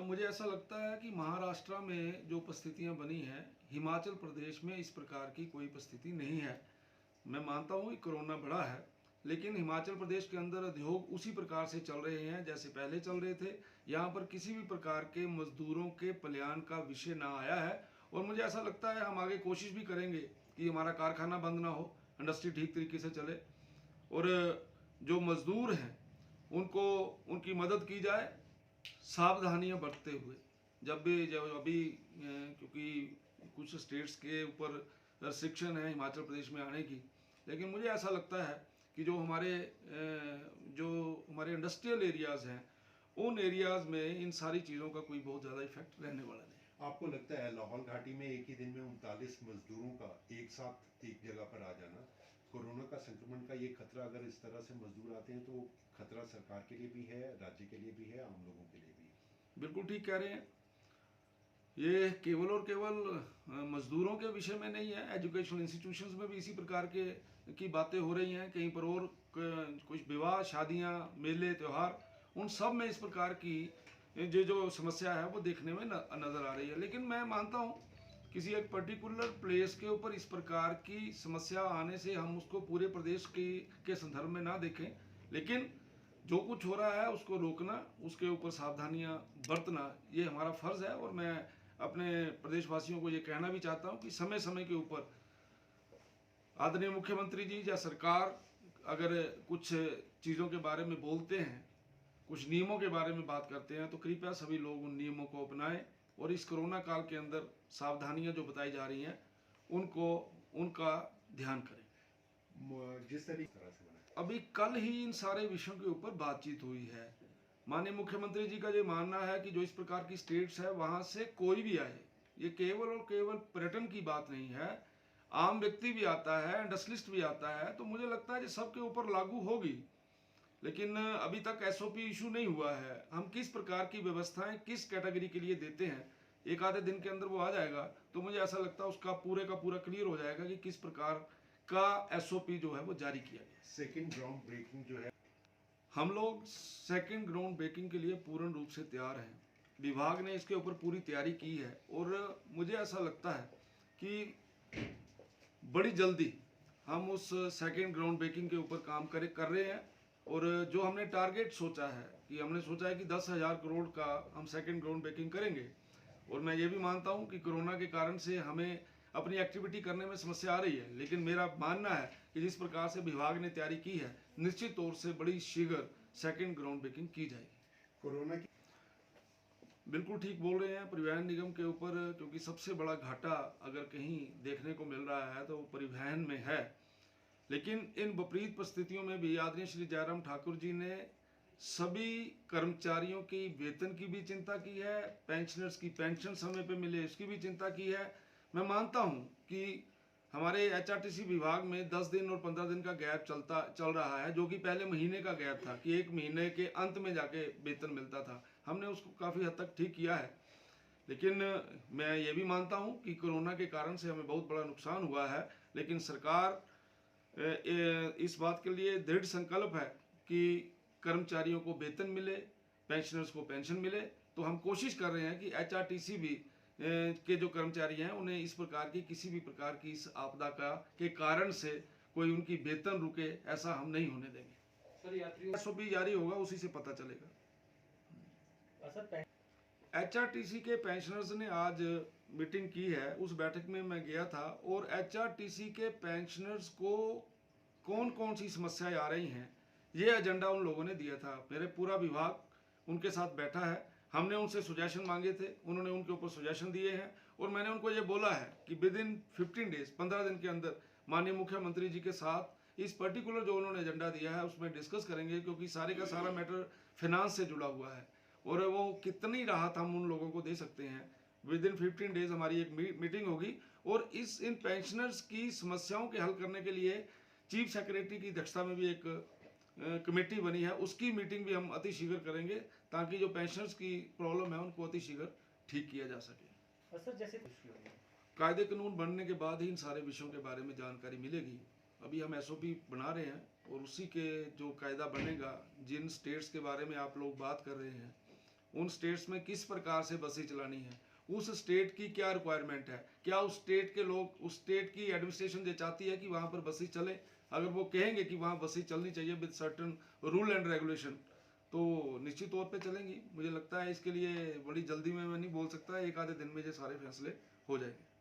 मुझे ऐसा लगता है कि महाराष्ट्र में जो परिस्थितियां बनी हैं, हिमाचल प्रदेश में इस प्रकार की कोई परिस्थिति नहीं है। मैं मानता हूं कि कोरोना बढ़ा है, लेकिन हिमाचल प्रदेश के अंदर उद्योग उसी प्रकार से चल रहे हैं जैसे पहले चल रहे थे। यहाँ पर किसी भी प्रकार के मजदूरों के पलायन का विषय ना आया है, और मुझे ऐसा लगता है हम आगे कोशिश भी करेंगे कि हमारा कारखाना बंद ना हो, इंडस्ट्री ठीक तरीके से चले, और जो मजदूर हैं उनको उनकी मदद की जाए सावधानियां बरतते हुए। जब अभी क्योंकि कुछ स्टेट्स के ऊपर रिस्ट्रिक्शन है हिमाचल प्रदेश में आने की, लेकिन मुझे ऐसा लगता है कि जो हमारे इंडस्ट्रियल एरियाज़ हैं, उन एरियाज़ में इन सारी चीज़ों का कोई बहुत ज़्यादा इफेक्ट रहने वाला नहीं। आपको लगता है लाहौल घाटी में एक ही दिन में 39 मजदूरों का एक साथ एक जगह पर आ जाना, कोरोना का संक्रमण का ये खतरा, अगर इस तरह से मजदूर आते हैं तो खतरा सरकार के लिए भी है, राज्य के लिए भी है, आम लोगों के लिए भी है? बिल्कुल ठीक कह रहे हैं। ये केवल और केवल मजदूरों के विषय में नहीं है, एजुकेशनल इंस्टीट्यूशंस में भी इसी प्रकार की बातें हो रही हैं कहीं पर, और कुछ विवाह, शादियां, मेले, त्यौहार, उन सब में इस प्रकार की जो समस्या है वो देखने में नज़र आ रही है। लेकिन मैं मानता हूँ किसी एक पर्टिकुलर प्लेस के ऊपर इस प्रकार की समस्या आने से हम उसको पूरे प्रदेश के संदर्भ में ना देखें, लेकिन जो कुछ हो रहा है उसको रोकना, उसके ऊपर सावधानियां बरतना, ये हमारा फर्ज है। और मैं अपने प्रदेशवासियों को ये कहना भी चाहता हूं कि समय समय के ऊपर आदरणीय मुख्यमंत्री जी या सरकार अगर कुछ चीज़ों के बारे में बोलते हैं, कुछ नियमों के बारे में बात करते हैं, तो कृपया सभी लोग उन नियमों को अपनाएं और इस कोरोना काल के अंदर सावधानियां जो बताई जा रही हैं उनका ध्यान करें। जिस तरह से अभी कल ही इन सारे विषयों के ऊपर बातचीत हुई है। माननीय मुख्यमंत्री जी का ये मानना है कि जो इस प्रकार की स्टेट्स है वहां से कोई भी आए, ये केवल और केवल पर्यटन की बात नहीं है, आम व्यक्ति भी आता है, इंडस्ट्रियलिस्ट भी आता है, तो मुझे लगता है कि सबके ऊपर लागू होगी। लेकिन अभी तक एसओपी इशू नहीं हुआ है, हम किस प्रकार की व्यवस्थाएं किस कैटेगरी के लिए देते हैं, एक आधे दिन के अंदर वो आ जाएगा, तो मुझे ऐसा लगता है उसका पूरे का पूरा क्लियर हो जाएगा कि किस प्रकार का एसओपी जो है वो जारी किया गया। सेकंड ग्राउंड ब्रेकिंग जो है, हम लोग सेकंड ग्राउंड ब्रेकिंग के लिए पूर्ण रूप से तैयार हैं। विभाग ने इसके ऊपर पूरी तैयारी की है, और मुझे ऐसा लगता है कि बड़ी जल्दी हम उस सेकंड ग्राउंड ब्रेकिंग के ऊपर काम कर रहे हैं। और जो हमने टारगेट सोचा है कि हमने सोचा है कि 10,000 करोड़ का हम सेकंड ग्राउंड ब्रेकिंग करेंगे, और मैं ये भी मानता हूं कि कोरोना के कारण से हमें अपनी एक्टिविटी करने में समस्या आ रही है, लेकिन मेरा मानना है कि जिस प्रकार से विभाग ने तैयारी की है, निश्चित तौर से बड़ी शीघ्र सेकंड ग्राउंड ब्रेकिंग की जाएगी। कोरोना की बिल्कुल ठीक बोल रहे हैं। परिवहन निगम के ऊपर क्योंकि सबसे बड़ा घाटा अगर कहीं देखने को मिल रहा है तो वो परिवहन में है, लेकिन इन विपरीत परिस्थितियों में भी आदरणीय श्री जयराम ठाकुर जी ने सभी कर्मचारियों की वेतन की भी चिंता की है, पेंशनर्स की पेंशन समय पे मिले उसकी भी चिंता की है। मैं मानता हूं कि हमारे एचआरटीसी विभाग में 10 दिन और 15 दिन का गैप चल रहा है, जो कि पहले महीने का गैप था कि एक महीने के अंत में जाके वेतन मिलता था। हमने उसको काफ़ी हद तक ठीक किया है, लेकिन मैं ये भी मानता हूं कि कोरोना के कारण से हमें बहुत बड़ा नुकसान हुआ है, लेकिन सरकार इस बात के लिए दृढ़ संकल्प है कि कर्मचारियों को वेतन मिले, पेंशनर्स को पेंशन मिले। तो हम कोशिश कर रहे हैं कि एचआरटीसी भी के जो कर्मचारी हैं उन्हें इस प्रकार की किसी भी प्रकार की इस आपदा के कारण से कोई उनकी वेतन रुके, ऐसा हम नहीं होने देंगे। सर यात्रियों एसओपी जारी होगा, उसी से पता चलेगा। एचआरटीसी के पेंशनर्स ने आज मीटिंग की है, उस बैठक में मैं गया था, और एचआरटीसी के पेंशनर्स को कौन कौन सी समस्याएं आ रही हैं ये एजेंडा उन लोगों ने दिया था। मेरे पूरा विभाग उनके साथ बैठा है, हमने उनसे सुजेशन मांगे थे, उन्होंने उनके ऊपर सुजेशन दिए हैं, और मैंने उनको ये बोला है कि विद इन 15 डेज 15 दिन के अंदर माननीय मुख्यमंत्री जी के साथ इस पर्टिकुलर जो उन्होंने एजेंडा दिया है उसमें डिस्कस करेंगे, क्योंकि सारे का सारा मैटर फिनांस से जुड़ा हुआ है, और वो कितनी राहत हम उन लोगों को दे सकते हैं। विद इन 15 डेज हमारी एक मीटिंग होगी, और इन पेंशनर्स की समस्याओं के हल करने के लिए चीफ सेक्रेटरी की अध्यक्षता में भी एक कमेटी बनी है, उसकी मीटिंग भी हम अति शीघ्र करेंगे, ताकि जो पेंशनर्स की प्रॉब्लम है उनको अति शीघ्र ठीक किया जा सके। सर जैसे कायदे कानून बनने के बाद ही इन सारे विषयों के बारे में जानकारी मिलेगी। अभी हम एसओपी बना रहे हैं, और उसी के जो कायदा बनेगा, जिन स्टेट्स के बारे में आप लोग बात कर रहे हैं उन स्टेट्स में किस प्रकार से बसें चलानी है, उस स्टेट की क्या रिक्वायरमेंट है, क्या उस स्टेट के लोग, उस स्टेट की एडमिनिस्ट्रेशन ये चाहती है कि वहाँ पर बसें चले। अगर वो कहेंगे कि वहाँ बसें चलनी चाहिए with certain rule and regulation, तो निश्चित तौर पे चलेंगी। मुझे लगता है इसके लिए बड़ी जल्दी में मैं नहीं बोल सकता, एक आधे दिन में ये सारे फैसले हो जाएंगे।